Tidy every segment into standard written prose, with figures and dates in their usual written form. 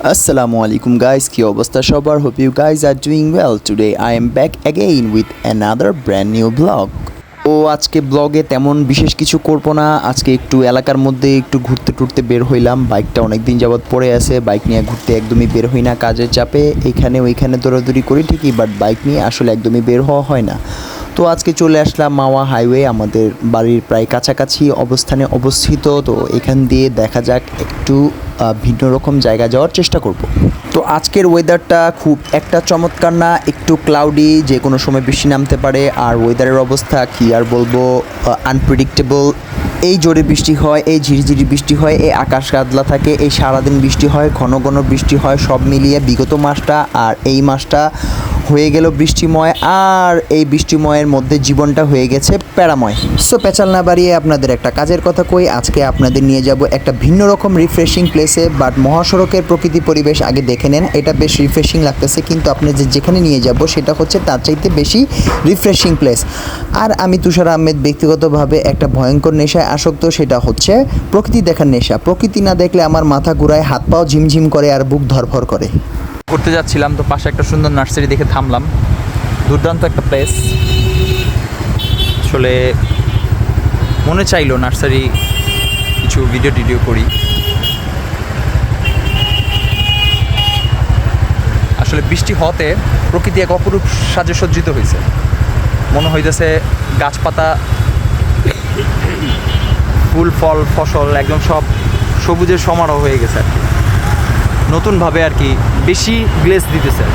Assalamu alaikum guys, কি অবস্থা সবার? Hope you guys are doing well. Today I am back again with another brand new vlog. তো আজকে ব্লগে তেমন বিশেষ কিছু করব না। আজকে একটু এলাকার মধ্যে একটু ঘুরতে টুরতে বের হইলাম। বাইকটা অনেক দিন যাবৎ পড়ে আছে, বাইক নিয়ে ঘুরতে একদমই বের হই না, কাজের চাপে এইখানে ওইখানে দৌড়াদৌড়ি করি ঠিকই, বাট বাইক নিয়ে আসলে একদমই বের হওয়া হয় না। তো আজকে চলে আসলাম মাওয়া হাইওয়ে, আমাদের বাড়ির প্রায় কাছাকাছি অবস্থানে অবস্থিত। তো এখান দিয়ে দেখা যাক একটু ভিন্ন রকম জায়গা যাওয়ার চেষ্টা করব। তো আজকের ওয়েদারটা খুব একটা চমৎকার না, একটু ক্লাউডি, যে কোনো সময় বৃষ্টি নামতে পারে। আর ওয়েদারের অবস্থা কি আর বলবো, আনপ্রেডিক্টেবল। এই জোরে বৃষ্টি হয়, এই ঝিরিঝিরি বৃষ্টি হয়, এই আকাশ কাদলা থাকে, এই সারাদিন বৃষ্টি হয়, ঘন ঘন বৃষ্টি হয়। সব মিলিয়ে বিগত মাসটা আর এই মাসটা হয়ে গেল বৃষ্টিময়, আর এই বৃষ্টিময়ের মধ্যে জীবনটা হয়ে গেছে প্যারাময়। সো পেঁচাল না বাড়িয়ে আপনাদের একটা কাজের কথা কই, আজকে আপনাদের নিয়ে যাব একটা ভিন্ন রকম রিফ্রেশিং প্লেসে। বাট মহাসড়কের প্রকৃতি পরিবেশ আগে দেখে নেন, এটা বেশ রিফ্রেশিং লাগতেছে, কিন্তু আপনি যেখানে নিয়ে যাব সেটা হচ্ছে তার চাইতে বেশি রিফ্রেশিং প্লেস। আর আমি তুষার আহমেদ ব্যক্তিগতভাবে একটা ভয়ঙ্কর নেশায় আসক্ত, সেটা হচ্ছে প্রকৃতি দেখার নেশা। প্রকৃতি না দেখলে আমার মাথা ঘুরায়, হাত পাও ঝিমঝিম করে, আর বুক ধরফর করে। ঘুরতে যাচ্ছিলাম, তো পাশে একটা সুন্দর নার্সারি দেখে থামলাম। দুর্দান্ত একটা প্লেস। আসলে মনে চাইলো নার্সারি কিছু ভিডিও টিডিও করি। আসলে বৃষ্টি হতে প্রকৃতি এক অপরূপ সাজে সজ্জিত হয়েছে। মনে হইতেছে গাছপাতা, ফুল ফল ফসল একদম সব সবুজের সমারোহ হয়ে গেছে আর কি। নতুনভাবে আর কি বেশি গ্লেজ দিতেছে,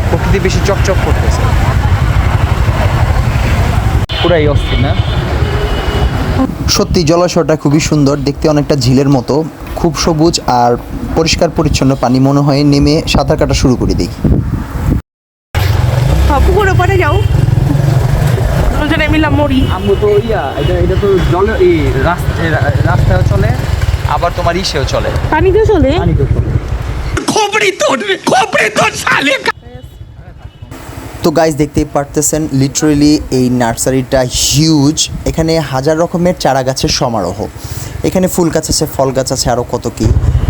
প্রকৃতি বেশি চকচক করতেছে, পুরাই অস্থির না? সত্যি জলাশয়টা খুবই সুন্দর, দেখতে অনেকটা ঝিলের মতো, খুব সবুজ আর পরিষ্কার পরিচ্ছন্ন পানি। মনে হয় নেমে সাঁতার কাটা শুরু করে দিই। পুকুরে পরে যাও, দুজনে মিলাম মরি। আমগো তো এটা তো জলে রাস্তা চলে, আবার তোমার ইসেও চলে, পানিতে চলে। তো গাইজ দেখতেই পারতেছেন, লিটারেলি এই নার্সারিটা হিউজ। এখানে হাজার রকমের চারা গাছের সমারোহ। এখানে ফুল গাছ আছে, ফল গাছ আছে, আরও কত কি।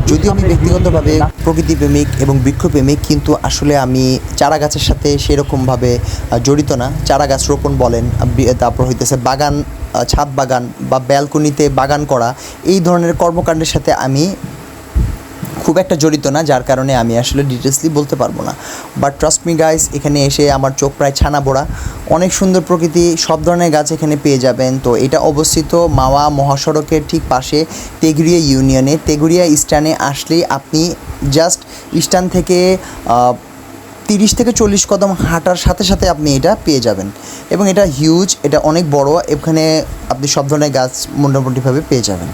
যদিও আমি ব্যক্তিগতভাবে প্রকৃতিপ্রেমিক এবং বৃক্ষপ্রেমিক, কিন্তু আসলে আমি চারা গাছের সাথে সেরকমভাবে জড়িত না। চারা গাছ রোপণ বলেন, তারপর হইতেছে বাগান, ছাদ বাগান বা ব্যালকনিতে বাগান করা, এই ধরনের কর্মকাণ্ডের সাথে আমি খুব একটা জড়িত না, যার কারণে আমি আসলে ডিটেলসলি বলতে পারবো না। বাট ট্রাস্ট মি গাইস, এখানে এসে আমার চোখ প্রায় ছানা বোড়া। অনেক সুন্দর প্রকৃতি, সব ধরনের গাছ এখানে পেয়ে যাবেন। তো এটা অবস্থিত মাওয়া মহাসড়কের ঠিক পাশে, তেঘুরিয়া ইউনিয়নে। তেঘুরিয়া স্ট্যান্ডে আসলেই আপনি জাস্ট স্ট্যান্ড থেকে 30 থেকে 40 কদম হাঁটার সাথে সাথে আপনি এটা পেয়ে যাবেন। এবং এটা হিউজ, এটা অনেক বড়। এখানে আপনি সব ধরনের গাছ মোটামুটিভাবে পেয়ে যাবেন।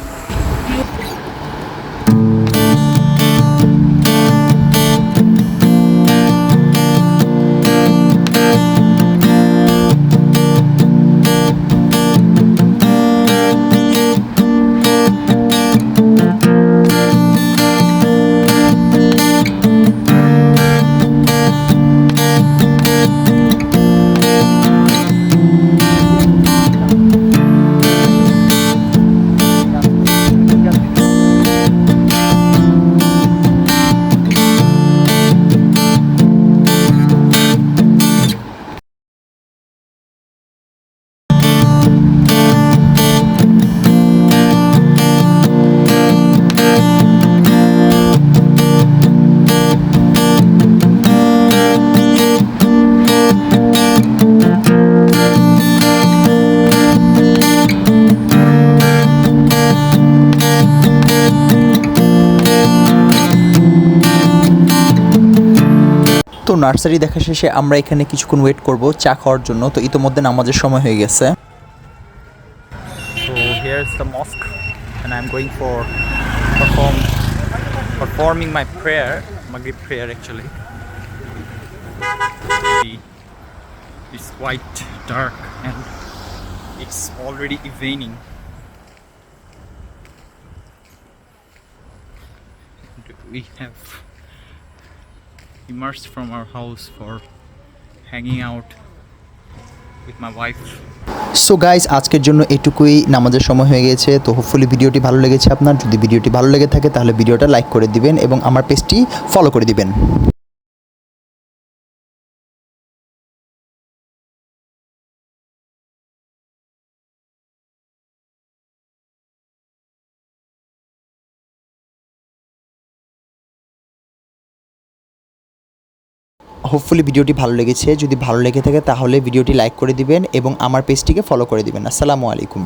তো নার্সারি দেখা শেষে আমরা এখানে কিছুক্ষণ ওয়েট করব চা খাওয়ার জন্য। তো ইতোমধ্যে নামাজের সময় হয়ে গেছে। So here's the mosque and I'm going for performing my prayer, Maghrib prayer actually. It's quite dark and it's already evening. We have emerged from our house for hanging out with my wife. So guys আজকের জন্য এটুকুই, নামাজের সময় হয়ে গেছে। তো hopefully ভিডিওটি ভালো লেগেছে আপনার। যদি ভিডিওটি ভালো লেগে থাকে তাহলে ভিডিওটা লাইক করে দিবেন এবং আমার পেজটি ফলো করে দিবেন। হোপফুলি ভিডিওটি ভালো লেগেছে। যদি ভালো লেগে থাকে তাহলে ভিডিওটি লাইক করে দিবেন এবং আমার পেজটিকে ফলো করে দিবেন। আসসালামু আলাইকুম।